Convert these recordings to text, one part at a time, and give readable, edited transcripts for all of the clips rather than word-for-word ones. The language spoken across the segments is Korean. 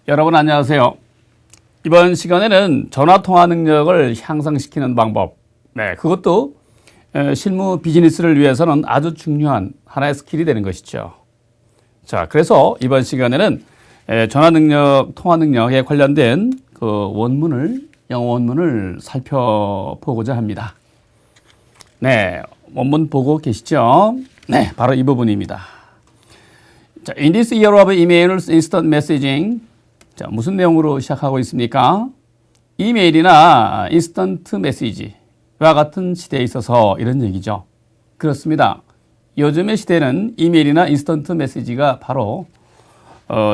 여러분 안녕하세요. 이번 시간에는 전화통화 능력을 향상시키는 방법, 그것도 실무 비즈니스를 위해서는 아주 중요한 하나의 스킬이 되는 것이죠. 자, 그래서 이번 시간에는 전화 능력, 통화 능력에 관련된 그 영어 원문을 살펴보고자 합니다. 네, 원문 보고 계시죠? 네, 바로 이 부분입니다. 자, in this era of emails, instant messaging. 자, 무슨 내용으로 시작하고 있습니까? 이메일이나 인스턴트 메시지와 같은 시대에 있어서 이런 얘기죠. 그렇습니다. 요즘의 시대는 이메일이나 인스턴트 메시지가 바로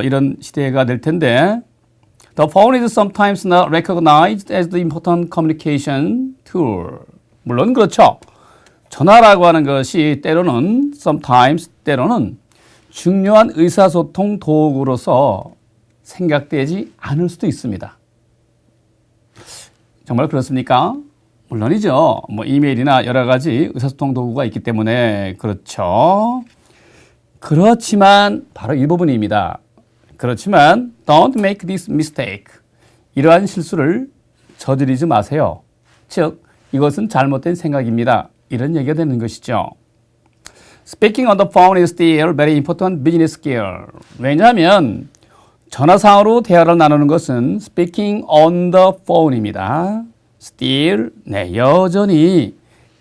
이런 시대가 될 텐데 The phone is sometimes not recognized as the important communication tool. 물론 그렇죠. 전화라고 하는 것이 때로는 때로는 중요한 의사소통 도구로서 생각되지 않을 수도 있습니다. 정말 그렇습니까? 물론이죠. 이메일이나 여러 가지 의사소통 도구가 있기 때문에 그렇죠. 그렇지만 바로 이 부분입니다. 그렇지만 don't make this mistake. 이러한 실수를 저지르지 마세요. 즉 이것은 잘못된 생각입니다. 이런 얘기가 되는 것이죠. Speaking on the phone is still very important business skill. 왜냐하면 전화상으로 대화를 나누는 것은 speaking on the phone입니다. still, 여전히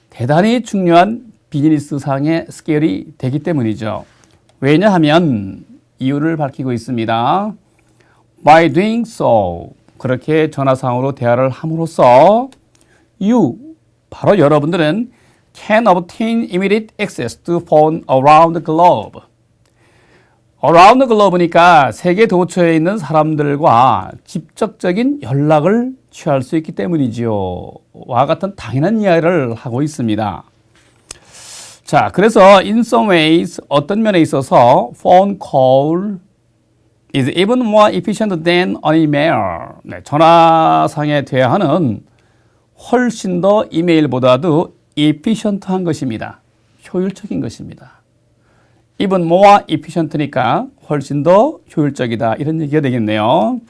대단히 중요한 비즈니스상의 스킬이 되기 때문이죠. 왜냐하면 이유를 밝히고 있습니다. By doing so, 그렇게 전화상으로 대화를 함으로써 바로 여러분들은 can obtain immediate access to phone around the globe. around the globe니까 세계 도처에 있는 사람들과 직접적인 연락을 취할 수 있기 때문이지요. 와 같은 당연한 이야기를 하고 있습니다. 자, 그래서 in some ways 어떤 면에 있어서 phone call is even more efficient than an email. 전화상의 대화는 훨씬 더 이메일보다도 efficient한 것입니다. 효율적인 것입니다. even more efficient니까 훨씬 더 효율적이다. 이런 얘기가 되겠네요.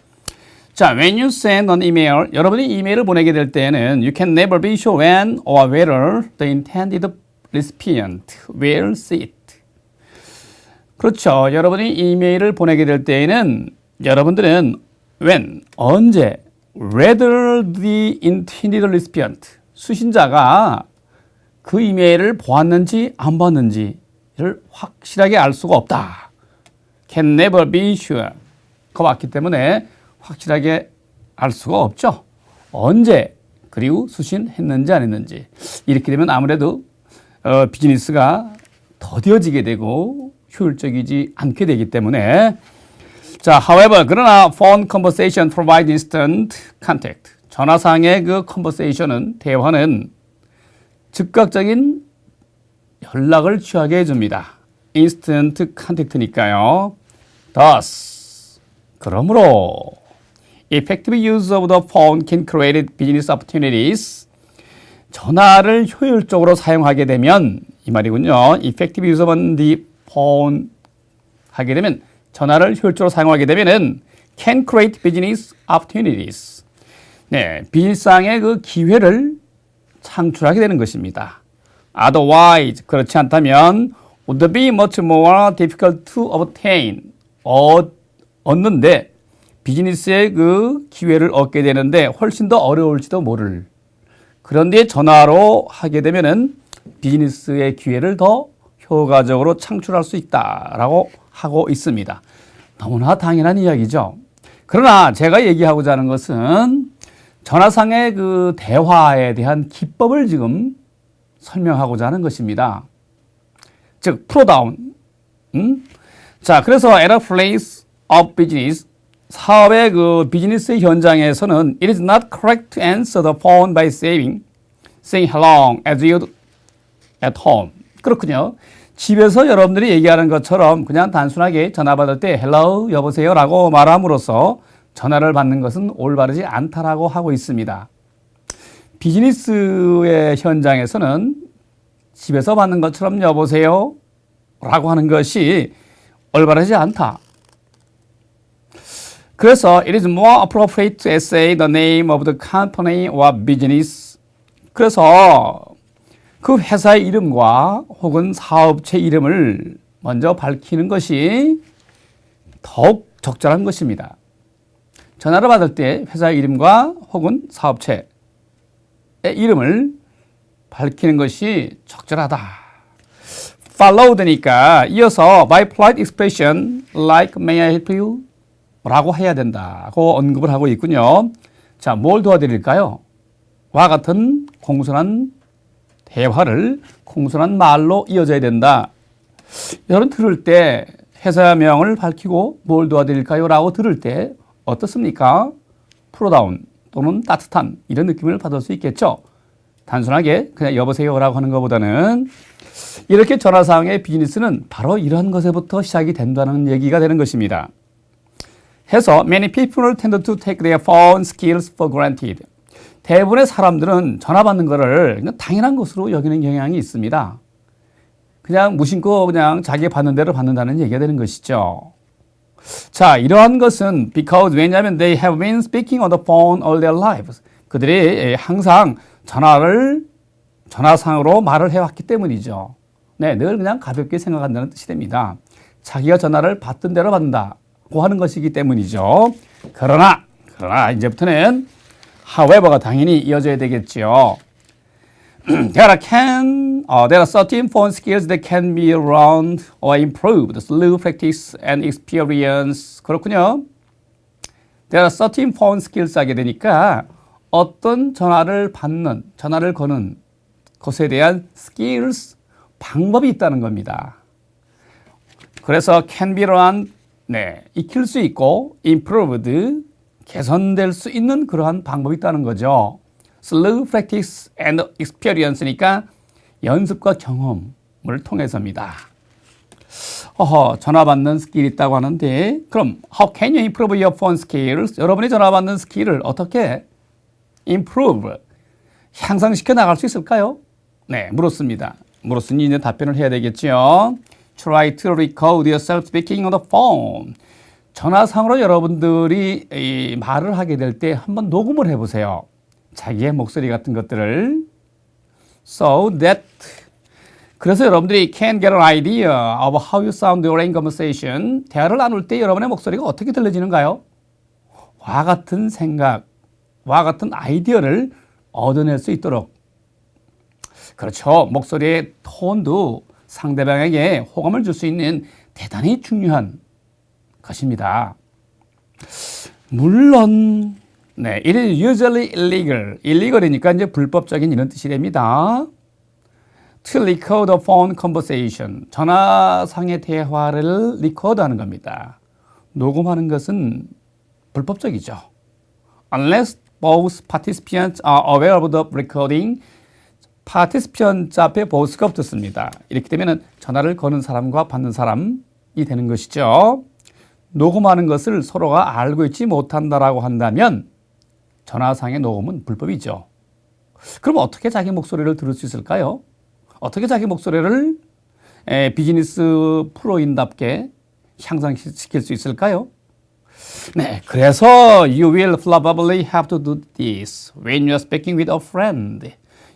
자, when you send an email, 여러분이 이메일을 보내게 될 때는 you can never be sure when or whether the intended recipient will see it. 그렇죠. 여러분이 이메일을 보내게 될 때에는 여러분들은 when, 언제, whether the intended recipient, 수신자가 그 이메일을 보았는지 안 보았는지를 확실하게 알 수가 없다. Can never be sure. 가 왔기 때문에 확실하게 알 수가 없죠. 언제 그리고 수신했는지 안 했는지. 이렇게 되면 아무래도 비즈니스가 더뎌지게 되고 효율적이지 않게 되기 때문에 자, however, 그러나 phone conversation provides instant contact. 전화상의 그 conversation은 대화는 즉각적인 연락을 취하게 해줍니다. instant contact니까요. Thus, 그러므로 effective use of the phone can create business opportunities. 전화를 효율적으로 사용하게 되면 이 말이군요. effective use of the phone 하게 되면 전화를 효율적으로 사용하게 되면은 can create business opportunities. 비즈니스상의 그 기회를 창출하게 되는 것입니다. Otherwise, 그렇지 않다면 would be much more difficult to obtain. 얻는데 비즈니스의 그 기회를 얻게 되는데 훨씬 더 어려울지도 모를. 그런데 전화로 하게 되면은 비즈니스의 기회를 더 효과적으로 창출할 수 있다라고 하고 있습니다. 너무나 당연한 이야기죠. 그러나 제가 얘기하고자 하는 것은 전화상의 그 대화에 대한 기법을 지금 설명하고자 하는 것입니다. 즉, 프로다운. 자, 그래서 at a place of business, 사업의 그 비즈니스 현장에서는 it is not correct to answer the phone by saying hello as you at home. 그렇군요. 집에서 여러분들이 얘기하는 것처럼 그냥 단순하게 전화 받을 때 hello, 여보세요 라고 말함으로써 전화를 받는 것은 올바르지 않다라고 하고 있습니다. 비즈니스의 현장에서는 집에서 받는 것처럼 여보세요 라고 하는 것이 올바르지 않다. 그래서 it is more appropriate to say the name of the company or business. 그래서 그 회사의 이름과 혹은 사업체 이름을 먼저 밝히는 것이 더욱 적절한 것입니다. 전화를 받을 때 회사의 이름과 혹은 사업체의 이름을 밝히는 것이 적절하다. followed니까 이어서 by polite expression like may I help you? 라고 해야 된다고 언급을 하고 있군요. 자, 뭘 도와드릴까요? 와 같은 공손한 대화를 공손한 말로 이어져야 된다. 여러분 들을 때 회사명을 밝히고 뭘 도와드릴까요? 라고 들을 때 어떻습니까? 프로다운 또는 따뜻한 이런 느낌을 받을 수 있겠죠. 단순하게 그냥 여보세요 라고 하는 것보다는 이렇게 전화상의 비즈니스는 바로 이런 것에부터 시작이 된다는 얘기가 되는 것입니다. 해서 many people tend to take their phone skills for granted. 대부분의 사람들은 전화 받는 것을 그냥 당연한 것으로 여기는 경향이 있습니다. 그냥 무심코 그냥 자기 받는 대로 받는다는 얘기가 되는 것이죠. 자, 이러한 것은 because 왜냐하면 they have been speaking on the phone all their lives. 그들이 항상 전화상으로 말을 해왔기 때문이죠. 네, 늘 그냥 가볍게 생각한다는 뜻이 됩니다. 자기가 전화를 받던 대로 받는다고 하는 것이기 때문이죠. 그러나 이제부터는 however가 당연히 이어져야 되겠죠. There are certain phone skills that can be learned or improved through practice and experience. 그렇군요. There are certain phone skills 하게 되니까 어떤 전화를 받는, 전화를 거는 것에 대한 skills, 방법이 있다는 겁니다. 그래서 can be learned, 네, 익힐 수 있고 improved, 개선될 수 있는 그러한 방법이 있다는 거죠. Through practice and experience니까 연습과 경험을 통해서입니다. 전화 받는 스킬이 있다고 하는데 그럼 how can you improve your phone skills? 여러분이 전화 받는 스킬을 어떻게 improve, 향상시켜 나갈 수 있을까요? 네, 물었습니다. 물었으니 이제 답변을 해야 되겠죠. Try to record yourself speaking on the phone. 전화상으로 여러분들이 말을 하게 될 때 한번 녹음을 해보세요. 자기의 목소리 같은 것들을. So that 그래서 여러분들이 can get an idea of how you sound during conversation. 대화를 나눌 때 여러분의 목소리가 어떻게 들려지는가요? 와 같은 생각, 와 같은 아이디어를 얻어낼 수 있도록. 그렇죠. 목소리의 톤도 상대방에게 호감을 줄 수 있는 대단히 중요한 것입니다. 물론 네, it is usually illegal. illegal이니까 이제 불법적인 이런 뜻이 됩니다. To record a phone conversation. 전화상의 대화를 record하는 겁니다. 녹음하는 것은 불법적이죠. Unless both participants are aware of the recording. participant 앞에 both가 붙었습니다. 이렇게 되면 전화를 거는 사람과 받는 사람이 되는 것이죠. 녹음하는 것을 서로가 알고 있지 못한다라고 한다면 전화상의 녹음은 불법이죠. 그럼 어떻게 자기 목소리를 들을 수 있을까요? 어떻게 자기 목소리를 비즈니스 프로인답게 향상시킬 수 있을까요? 네, 그래서 you will probably have to do this when you are speaking with a friend.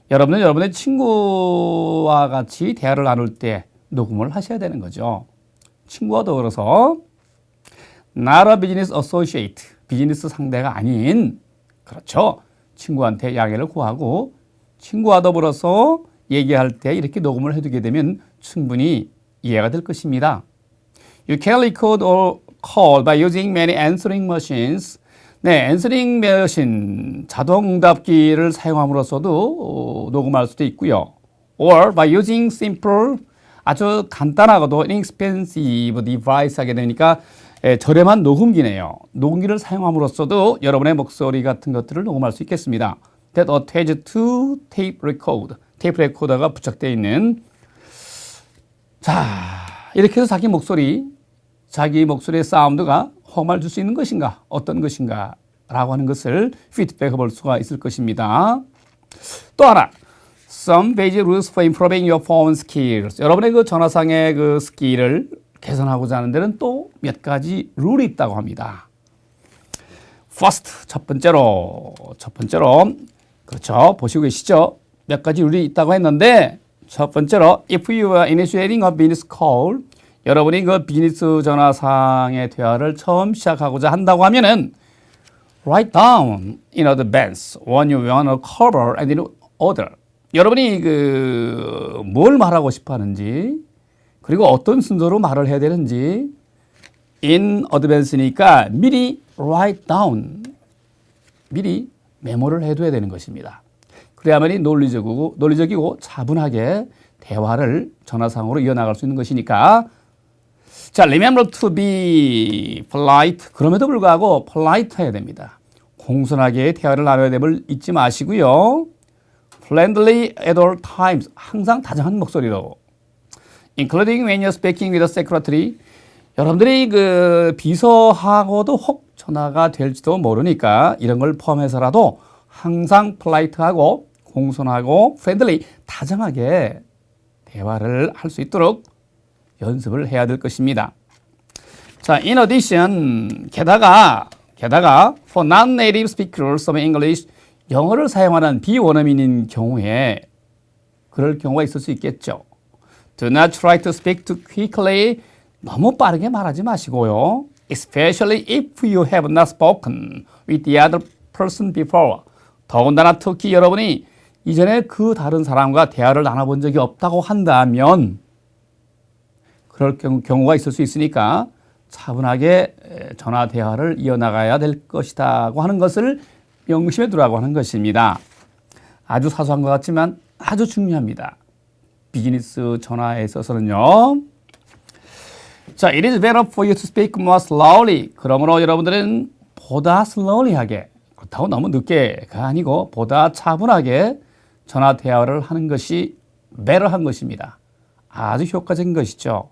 여러분은 여러분의 친구와 같이 대화를 나눌 때 녹음을 하셔야 되는 거죠. 친구와 더불어서 not a business associate, 비즈니스 상대가 아닌, 그렇죠. 친구한테 양해를 구하고 친구와 더불어서 얘기할 때 이렇게 녹음을 해두게 되면 충분히 이해가 될 것입니다. You can record or call by using many answering machines. 네, answering machine, 자동응답기를 사용함으로써도 녹음할 수도 있고요. Or by using simple, 아주 간단하고도 inexpensive device 하게 되니까 저렴한 녹음기네요. 녹음기를 사용함으로써도 여러분의 목소리 같은 것들을 녹음할 수 있겠습니다. That attached to tape record. 테이프 레코더가 부착되어 있는. 자, 이렇게 해서 자기 목소리의 사운드가 호감을 줄 수 있는 것인가, 어떤 것인가 라고 하는 것을 피드백해 볼 수가 있을 것입니다. 또 하나, some basic rules for improving your phone skills. 여러분의 그 전화상의 그 스킬을 개선하고자 하는 데는 또 몇 가지 룰이 있다고 합니다. first 첫 번째로 그렇죠. 보시고 계시죠? 몇 가지 룰이 있다고 했는데 첫 번째로 if you are initiating a business call 여러분이 그 비즈니스 전화상의 대화를 처음 시작하고자 한다고 하면은 write down in advance what you want to cover and in order. 여러분이 뭘 말하고 싶어 하는지 그리고 어떤 순서로 말을 해야 되는지 in advance니까 미리 write down 미리 메모를 해둬야 되는 것입니다. 그래야만이 논리적이고 차분하게 대화를 전화상으로 이어나갈 수 있는 것이니까 자, remember to be polite. 그럼에도 불구하고 polite 해야 됩니다. 공손하게 대화를 나눠야 됨을 잊지 마시고요. friendly at all times. 항상 다정한 목소리로. including when you're speaking with a secretary. 여러분들이 비서하고도 혹 전화가 될지도 모르니까 이런 걸 포함해서라도 항상 polite하고 공손하고 friendly, 다정하게 대화를 할 수 있도록 연습을 해야 될 것입니다. 자, in addition, 게다가 for non-native speakers of English, 영어를 사용하는 비원어민인 경우에 그럴 경우가 있을 수 있겠죠. Do not try to speak too quickly. 너무 빠르게 말하지 마시고요. Especially if you have not spoken with the other person before. 더군다나 특히 여러분이 이전에 그 다른 사람과 대화를 나눠본 적이 없다고 한다면 그럴 경우가 있을 수 있으니까 차분하게 전화 대화를 이어나가야 될 것이라고 하는 것을 명심해 두라고 하는 것입니다. 아주 사소한 것 같지만 아주 중요합니다. 비즈니스 전화에 있어서는요. 자, it is better for you to speak more slowly. 그러므로 여러분들은 보다 slowly하게, 그렇다고 너무 늦게가 아니고 보다 차분하게 전화 대화를 하는 것이 better한 것입니다. 아주 효과적인 것이죠.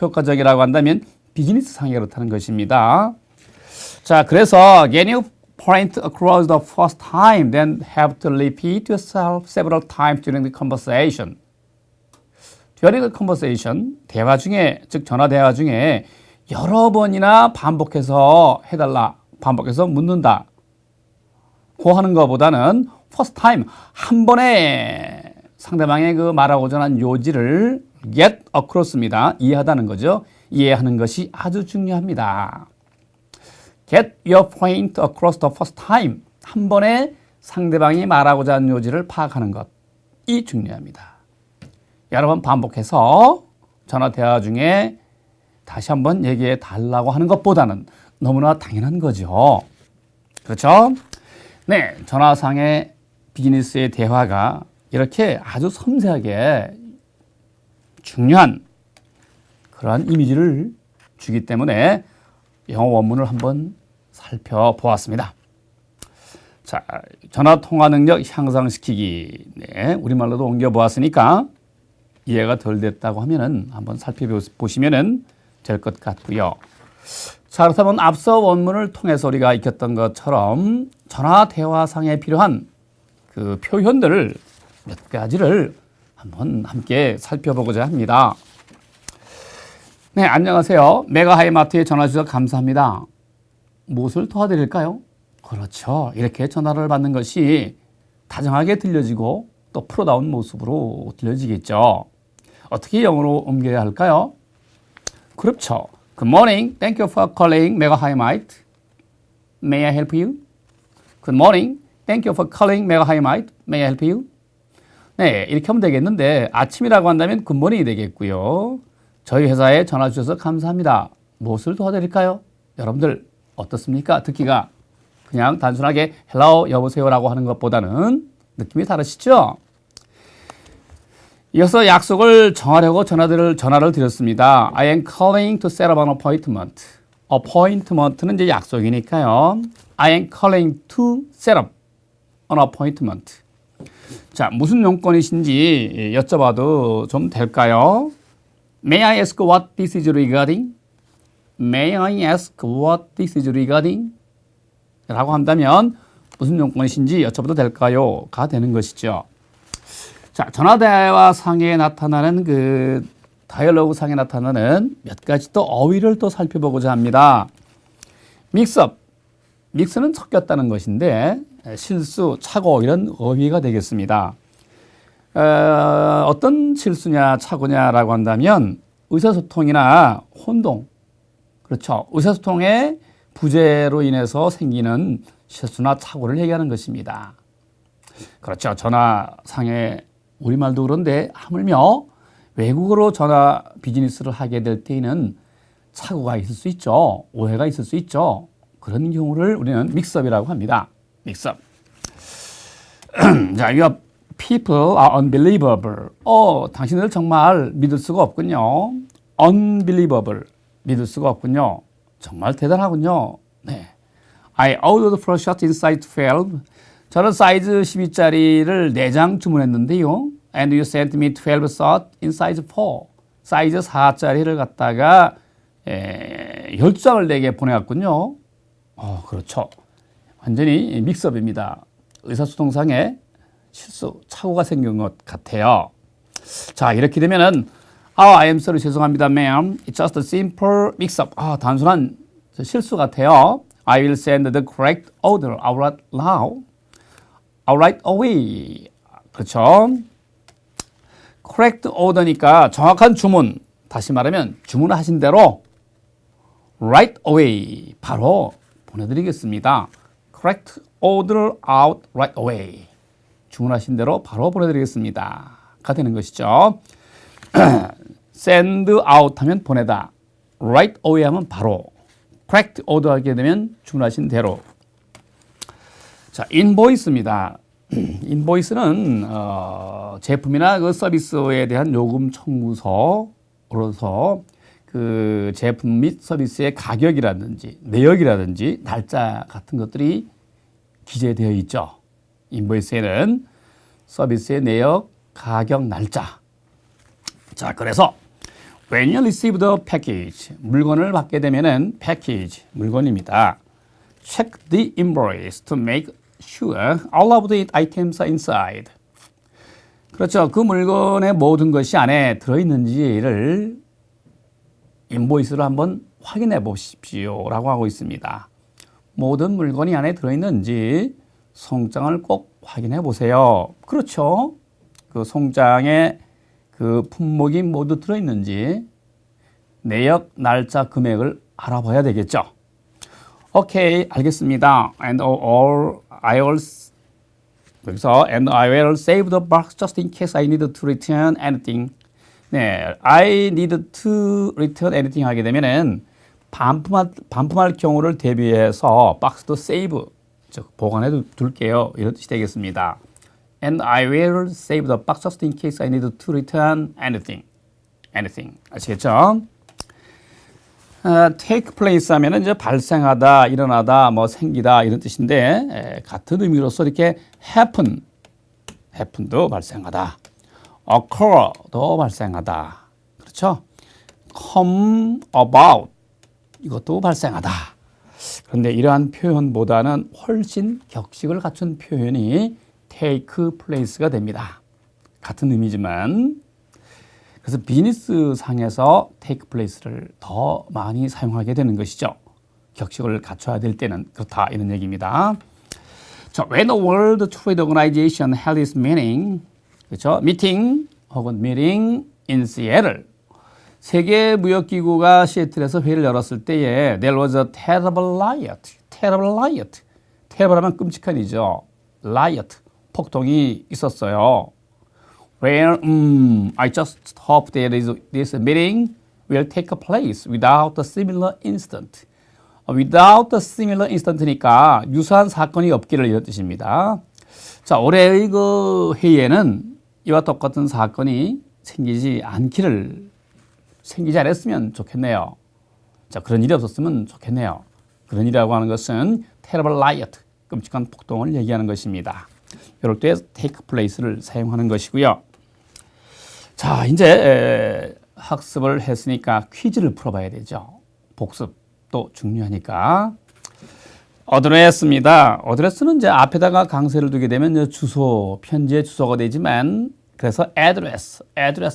효과적이라고 한다면 비즈니스 상에 그렇다는 것입니다. 자, 그래서 can you point across the first time, then have to repeat yourself several times during the conversation. during the conversation, 대화 중에, 즉 전화 대화 중에 여러 번이나 반복해서 해달라, 반복해서 묻는다. 고 하는 것보다는 first time, 한 번에 상대방의 말하고자 하는 요지를 get across입니다. 이해하다는 거죠. 이해하는 것이 아주 중요합니다. Get your point across the first time. 한 번에 상대방이 말하고자 하는 요지를 파악하는 것이 중요합니다. 여러 번 반복해서 전화 대화 중에 다시 한번 얘기해 달라고 하는 것보다는 너무나 당연한 거죠. 그렇죠? 네, 전화상의 비즈니스의 대화가 이렇게 아주 섬세하게 중요한 그러한 이미지를 주기 때문에 영어 원문을 한번 살펴보았습니다. 자, 전화 통화 능력 향상시키기. 네, 우리말로도 옮겨보았으니까 이해가 덜 됐다고 하면은 한번 살펴보시면은 될 것 같고요. 자, 그렇다면 앞서 원문을 통해서 우리가 익혔던 것처럼 전화 대화상에 필요한 그 표현들을 몇 가지를 한번 함께 살펴보고자 합니다. 네, 안녕하세요. 메가하이마트에 전화 주셔서 감사합니다. 무엇을 도와드릴까요? 그렇죠. 이렇게 전화를 받는 것이 다정하게 들려지고 또 프로다운 모습으로 들려지겠죠. 어떻게 영어로 옮겨야 할까요? 그렇죠. Good morning. Thank you for calling Mega High Might. May I help you? Good morning. Thank you for calling Mega High Might. May I help you? 네, 이렇게 하면 되겠는데 아침이라고 한다면 굿모닝이 되겠고요. 저희 회사에 전화 주셔서 감사합니다. 무엇을 도와드릴까요? 여러분들 어떻습니까? 듣기가 그냥 단순하게 hello, 여보세요라고 하는 것보다는 느낌이 다르시죠? 이어서 약속을 정하려고 전화를 드렸습니다. I am calling to set up an appointment. appointment는 이제 약속이니까요. I am calling to set up an appointment. 자, 무슨 용건이신지 여쭤봐도 좀 될까요? May I ask what this is regarding? May I ask what this is regarding? 라고 한다면 무슨 용건이신지 여쭤봐도 될까요? 가 되는 것이죠. 자, 전화대화 상에 나타나는 다이얼로그 상에 나타나는 몇 가지 또 어휘를 또 살펴보고자 합니다. 믹스업, 믹스는 섞였다는 것인데 실수, 착오 이런 어휘가 되겠습니다. 어떤 실수냐 착오냐라고 한다면 의사소통이나 혼동, 그렇죠. 의사소통의 부재로 인해서 생기는 실수나 착오를 얘기하는 것입니다. 그렇죠. 전화상의 우리말도 그런데 하물며 외국어로 전화 비즈니스를 하게 될 때에는 착오가 있을 수 있죠. 오해가 있을 수 있죠. 그런 경우를 우리는 믹스업이라고 합니다. 믹스업. 자, your people are unbelievable. 당신들 정말 믿을 수가 없군요. unbelievable. 믿을 수가 없군요. 정말 대단하군요. 네. I ordered for shot in size 12. 저는 사이즈 12짜리를 4장 주문했는데요. And you sent me 12 shot in size 4. 사이즈 4짜리를 갖다가 12장을 내게 보내왔군요. 그렇죠. 완전히 믹스업입니다. 의사소통상에 실수, 착오가 생긴 것 같아요. 자, 이렇게 되면은 I am sorry, 죄송합니다, ma'am. It's just a simple mix-up. 단순한 실수 같아요. I will send the correct order out now. Right away. 그렇죠. correct order니까 정확한 주문. 다시 말하면 주문하신 대로 right away. 바로 보내드리겠습니다. correct order out right away. 주문하신 대로 바로 보내드리겠습니다. 가 되는 것이죠. send out 하면 보내다. right away 하면 바로. correct order 하게 되면 주문하신 대로. 자, 인보이스입니다. 인보이스는 제품이나 그 서비스에 대한 요금 청구서로서 그 제품 및 서비스의 가격이라든지 내역이라든지 날짜 같은 것들이 기재되어 있죠. 인보이스에는 서비스의 내역, 가격, 날짜. 자, 그래서 when you receive the package, 물건을 받게 되면은 package, 물건입니다. Check the invoice to make sure all of the items are inside. 그렇죠. 그 물건의 모든 것이 안에 들어있는지를 인보이스를 한번 확인해 보십시오 라고 하고 있습니다. 모든 물건이 안에 들어있는지 송장을 꼭 확인해 보세요. 그렇죠. 그 송장에 그 품목이 모두 들어있는지 내역, 날짜, 금액을 알아봐야 되겠죠. 오케이, 알겠습니다. And I will save the box just in case I need to return anything. 네, I need to return anything 하게 되면은 반품할 경우를 대비해서 박스도 save, 즉 보관해 둘게요. 이런 뜻이 되겠습니다. And I will save the box just in case I need to return anything. 아시겠죠? take place 하면은 이제 발생하다, 일어나다, 뭐 생기다 이런 뜻인데 같은 의미로서 이렇게 happen도 발생하다, occur도 발생하다, 그렇죠? come about 이것도 발생하다. 그런데 이러한 표현보다는 훨씬 격식을 갖춘 표현이 take place가 됩니다. 같은 의미지만 그래서 비즈니스 상에서 take place를 더 많이 사용하게 되는 것이죠. 격식을 갖춰야 될 때는 그렇다 이런 얘기입니다. 자, when the World Trade Organization held its meeting, 그렇죠? 미팅 혹은 meeting in Seattle. 세계 무역기구가 시애틀에서 회의를 열었을 때에 there was a terrible riot. terrible 하면 끔찍한 이죠. riot, 폭동이 있었어요. Well, I just hope that this meeting will take place without a similar incident. without a similar incident니까 유사한 사건이 없기를 이런 뜻입니다. 자, 올해의 그 회의에는 이와 똑같은 사건이 생기지 않았으면 좋겠네요. 자, 그런 일이 없었으면 좋겠네요. 그런 일이라고 하는 것은 terrible riot, 끔찍한 폭동을 얘기하는 것입니다. 이럴 때 take place를 사용하는 것이고요. 자, 이제 학습을 했으니까 퀴즈를 풀어봐야 되죠. 복습도 중요하니까. 어드레스입니다. 어드레스는 이제 앞에다가 강세를 두게 되면 주소, 편지의 주소가 되지만, 그래서 address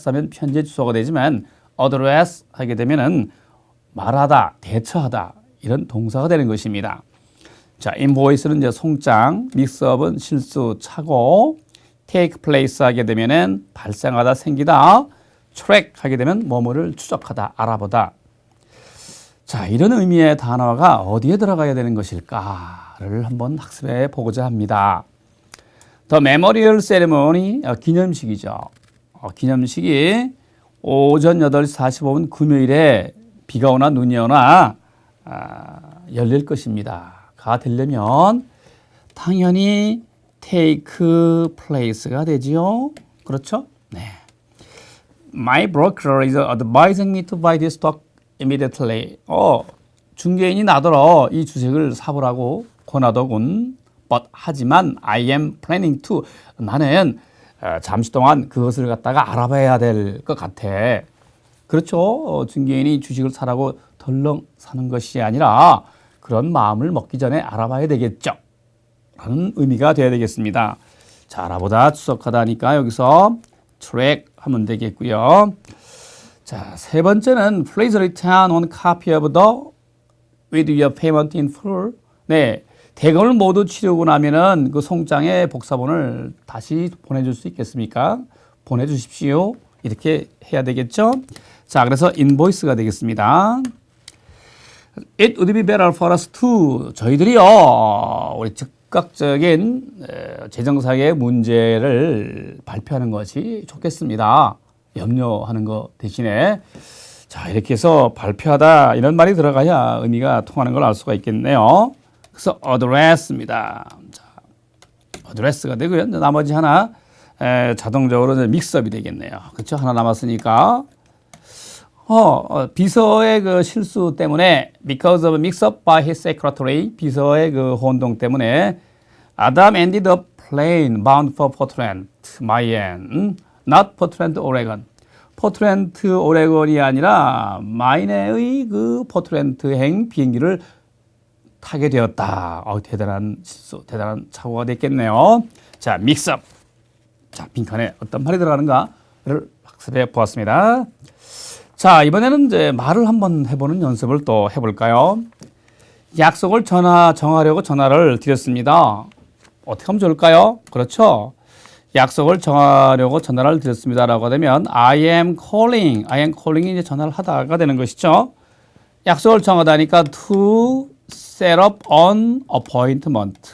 하면 편지의 주소가 되지만, address 하게 되면은 말하다, 대처하다 이런 동사가 되는 것입니다. 자, invoice는 이제 송장, mix-up은 실수, 착오, take place 하게 되면은 발생하다, 생기다, track 하게 되면 뭐뭐를 추적하다, 알아보다. 자, 이런 의미의 단어가 어디에 들어가야 되는 것일까를 한번 학습해 보고자 합니다. The Memorial Ceremony, 기념식이죠. 기념식이 오전 8시 45분 금요일에 비가 오나 눈이 오나 열릴 것입니다. 가 되려면 당연히 take place가 되지요. 그렇죠? 네. My broker is advising me to buy this stock immediately. 중개인이 나더러 이 주식을 사보라고 권하더군. But 하지만 I am planning to. 나는 잠시 동안 그것을 갖다가 알아봐야 될 것 같아. 그렇죠. 중개인이 주식을 사라고 덜렁 사는 것이 아니라 그런 마음을 먹기 전에 알아봐야 되겠죠. 라는 의미가 되어야 되겠습니다. 자, 알아보다, 추적하다니까 여기서 track 하면 되겠고요. 자, 세 번째는 please return one copy of the with your payment in full. 네, 대금을 모두 치르고 나면은 그 송장의 복사본을 다시 보내줄 수 있겠습니까? 보내주십시오. 이렇게 해야 되겠죠? 자, 그래서 invoice가 되겠습니다. It would be better for us to. 저희들이요, 우리 즉각적인 재정상의 문제를 발표하는 것이 좋겠습니다. 염려하는 것 대신에. 자, 이렇게 해서 발표하다 이런 말이 들어가야 의미가 통하는 걸 알 수가 있겠네요. 그래서 address입니다. 자, address가 되고요. 나머지 하나 자동적으로 믹스업이 되겠네요. 그렇죠? 하나 남았으니까. 비서의 그 실수 때문에 because of mix-up by his secretary, 비서의 그 혼동 때문에 Adam ended up plane bound for Portland, Maine, not Portland, Oregon. 포트랜드 오레곤이 아니라 마이네의 그 포트랜드행 비행기를 타게 되었다. 대단한 실수, 대단한 착오가 됐겠네요. 자, 믹스업. 자, 빈칸에 어떤 말이 들어가는가를 학습해 보았습니다. 자, 이번에는 이제 말을 한번 해보는 연습을 또 해볼까요? 약속을 정하려고 전화를 드렸습니다. 어떻게 하면 좋을까요? 그렇죠. 약속을 정하려고 전화를 드렸습니다라고 되면 I am calling이 이제 전화를 하다가 되는 것이죠. 약속을 정하다니까 to set up an appointment.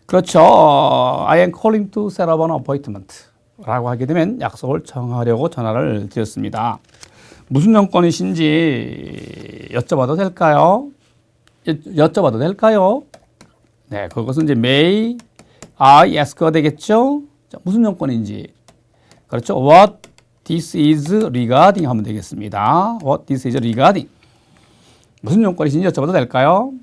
그렇죠. I am calling to set up an appointment. 라고 하게 되면 약속을 정하려고 전화를 드렸습니다. 무슨 용건이신지 여쭤봐도 될까요? 여쭤봐도 될까요? 네, 그것은 이제 may I ask가 되겠죠? 자, 무슨 용건인지. 그렇죠. What this is regarding 하면 되겠습니다. What this is regarding. 무슨 용건이신지 여쭤봐도 될까요?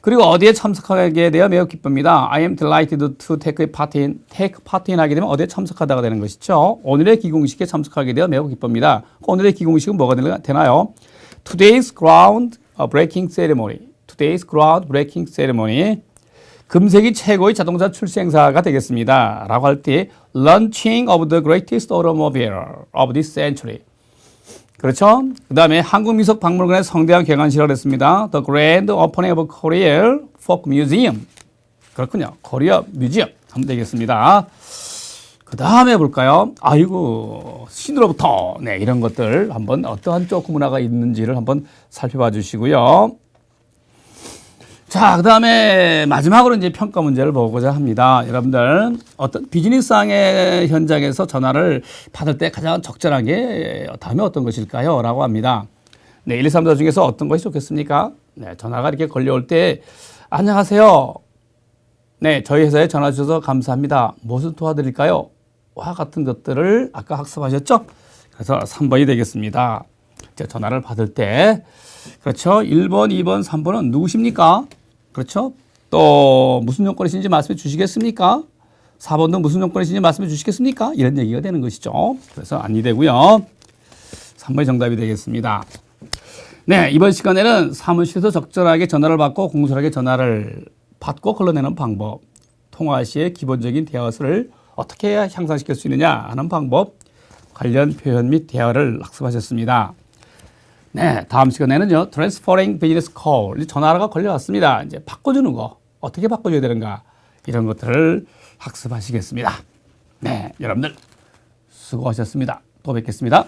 그리고 어디에 참석하게 되어 매우 기쁩니다. I am delighted to take part in. take part in 하게 되면 어디에 참석하다가 되는 것이죠. 오늘의 기공식에 참석하게 되어 매우 기쁩니다. 오늘의 기공식은 뭐가 되나요? Today's ground breaking ceremony. Today's ground breaking ceremony. 금세기 최고의 자동차 출시 행사가 되겠습니다. 라고 할 때 Launching of the greatest automobile of this century. 그렇죠? 그 다음에 한국미술박물관의 성대한 개관식을 했습니다. The grand opening of Korea Folk Museum. 그렇군요. 코리아 뮤지엄 하면 되겠습니다. 그 다음에 볼까요? 아이고, 신으로부터. 네, 이런 것들 한번 어떠한 조크 문화가 있는지를 한번 살펴봐 주시고요. 자, 그 다음에 마지막으로 이제 평가 문제를 보고자 합니다. 여러분들, 어떤 비즈니스상의 현장에서 전화를 받을 때 가장 적절하게 다음에 어떤 것일까요? 라고 합니다. 네, 1, 2, 3, 4 중에서 어떤 것이 좋겠습니까? 네, 전화가 이렇게 걸려올 때, 안녕하세요. 네, 저희 회사에 전화 주셔서 감사합니다. 무엇을 도와드릴까요? 와 같은 것들을 아까 학습하셨죠? 그래서 3번이 되겠습니다. 전화를 받을 때, 그렇죠. 1번, 2번, 3번은 누구십니까? 그렇죠. 또 무슨 용건이신지 말씀해 주시겠습니까? 4번도 무슨 용건이신지 말씀해 주시겠습니까? 이런 얘기가 되는 것이죠. 그래서 아니 되고요. 3번이 정답이 되겠습니다. 네, 이번 시간에는 사무실에서 적절하게 전화를 받고 공손하게 전화를 받고 걸러내는 방법, 통화 시의 기본적인 대화수를 어떻게 해야 향상시킬 수 있느냐 하는 방법, 관련 표현 및 대화를 학습하셨습니다. 네, 다음 시간에는요, Transferring Business Call. 전화가 걸려왔습니다. 이제 바꿔주는 거. 어떻게 바꿔줘야 되는가. 이런 것들을 학습하시겠습니다. 네, 여러분들 수고하셨습니다. 또 뵙겠습니다.